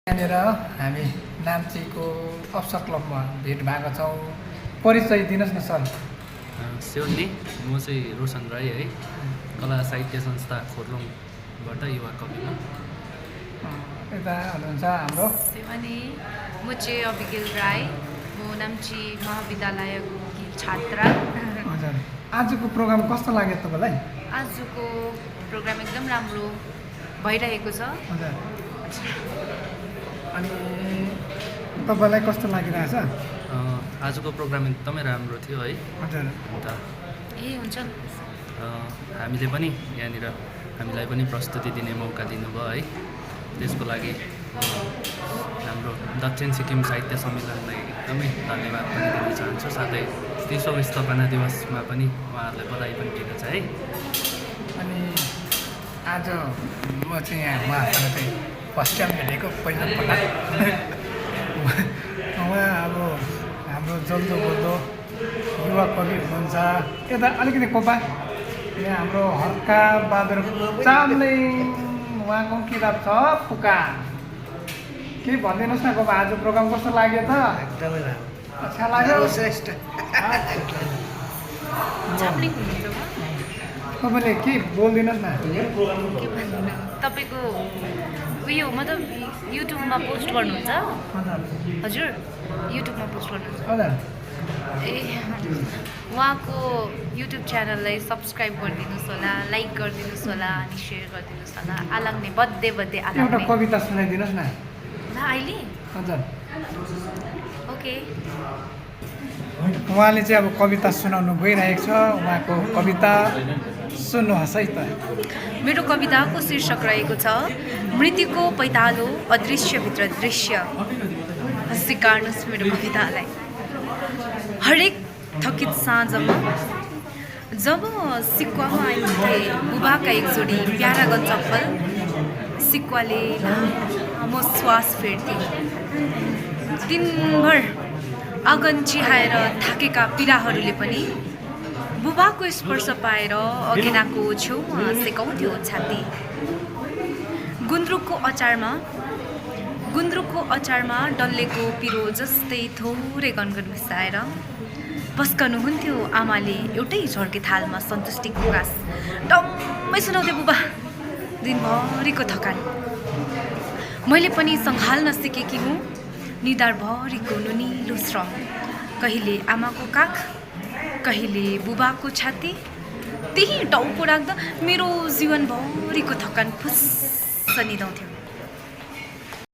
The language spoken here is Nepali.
यहाँनिर हामी नाम्चीको अवसर क्लबमा भेट भएका छौँ। परिचय दिनुहोस् न सर। सेवन्दी, म चाहिँ रोशन राई है, कला साहित्य संस्था खोर्लोङबाट युवा कविमा। यता हुनुहुन्छ हाम्रो सेवनी, म चाहिँ अभिगेल राई, म नाम्ची महाविद्यालयकी छात्रा। हजुर, आजको प्रोग्राम कस्तो लाग्यो तपाईँलाई? आजको प्रोग्राम एकदम राम्रो भइरहेको छ। हजुर, अनि तपाईँलाई कस्तो लागिरहेछ? आजको प्रोग्राम एकदमै राम्रो थियो है। हजुर, अन्त हुन्छ हामीले पनि यहाँनिर हामीलाई पनि प्रस्तुति दिने मौका दिनुभयो है। त्यसको लागि हाम्रो दक्षिण सिक्किम साहित्य सम्मेलनलाई एकदमै धन्यवाद पनि दिन चाहन्छु। साथै 30औं स्थापना दिवसमा पनि उहाँहरूलाई बधाई पनि दिन छ है। अनि आज म चाहिँ यहाँ उहाँसँग चाहिँ फर्स्ट टाइम भेटेको पहिलोपटक। उहाँ अब हाम्रो जल्दो बोल्दो युवा कवि हुनुहुन्छ। यता अलिकति कोपा यहाँ हाम्रो हर्का बहादुर चामलिङ, उहाँको किताब छ फुका। के भनिदिनुहोस् न कोपा, आज प्रोग्राम कस्तो लाग्यो त? एकदमै राम्रो, अच्छा लाग्यो, श्रेष्ठ। चाप्लिङ हुनुहुन्छ म? तपाईँले के बोलिदिनुहोस् न। के भन्नु, तपाईँको उयो मतलब युट्युबमा पोस्ट गर्नुहुन्छ? हजुर, युट्युबमा पोस्ट गर्नुहुन्छ? हजुर, ए, उहाँको युट्युब च्यानललाई सब्सक्राइब गरिदिनुहोस् होला, लाइक गरिदिनुहोस् होला, अनि सेयर गरिदिनुहोस् होला। आलाग्ने बर्थडे एउटा आलाग्ने कविता सुनाइदिनुहोस् न। ल अहिले हजुर, ओके। उहाँले चाहिँ अब कविता सुनाउनु गइरहेको छ। उहाँको कविता सुन्नुहोस् है त। मेरो कविताको शीर्षक रहेको छ मृत्युको पैतालो अदृश्यभित्र दृश्य। स्वीकार्नुहोस् मेरो कवितालाई। हरेक थकित साँझमा जब सिक्वामा आइन्थे बुबाका एक जोडी प्यारागन चप्पल, सिक्वाले लामो श्वास फेर्थे। दिनभर आँगन चिहाएर थाकेका पिराहरूले पनि बुबाको स्पर्श पाएर अघिनाको छेउमा सेकाउँथ्यो छाती। गुन्द्रुकको अचारमा डल्लेको पिरो जस्तै थोरै गनगन मिसाएर पस्कनुहुन्थ्यो आमाले एउटै झर्के थालमा सन्तुष्टिको घाँस। टम्मै सुनाउँथे बुबा दिनभरिको थकान। मैले पनि सँघाल्न सिकेकी हुँ निधारभरिको नुनिलो श्रम। कहिले आमाको काख, कहिले बुबाको छाती। त्यही टाउको राख्दा मेरो जीवनभरिको थकान फुस्स निदाउँथ्यो।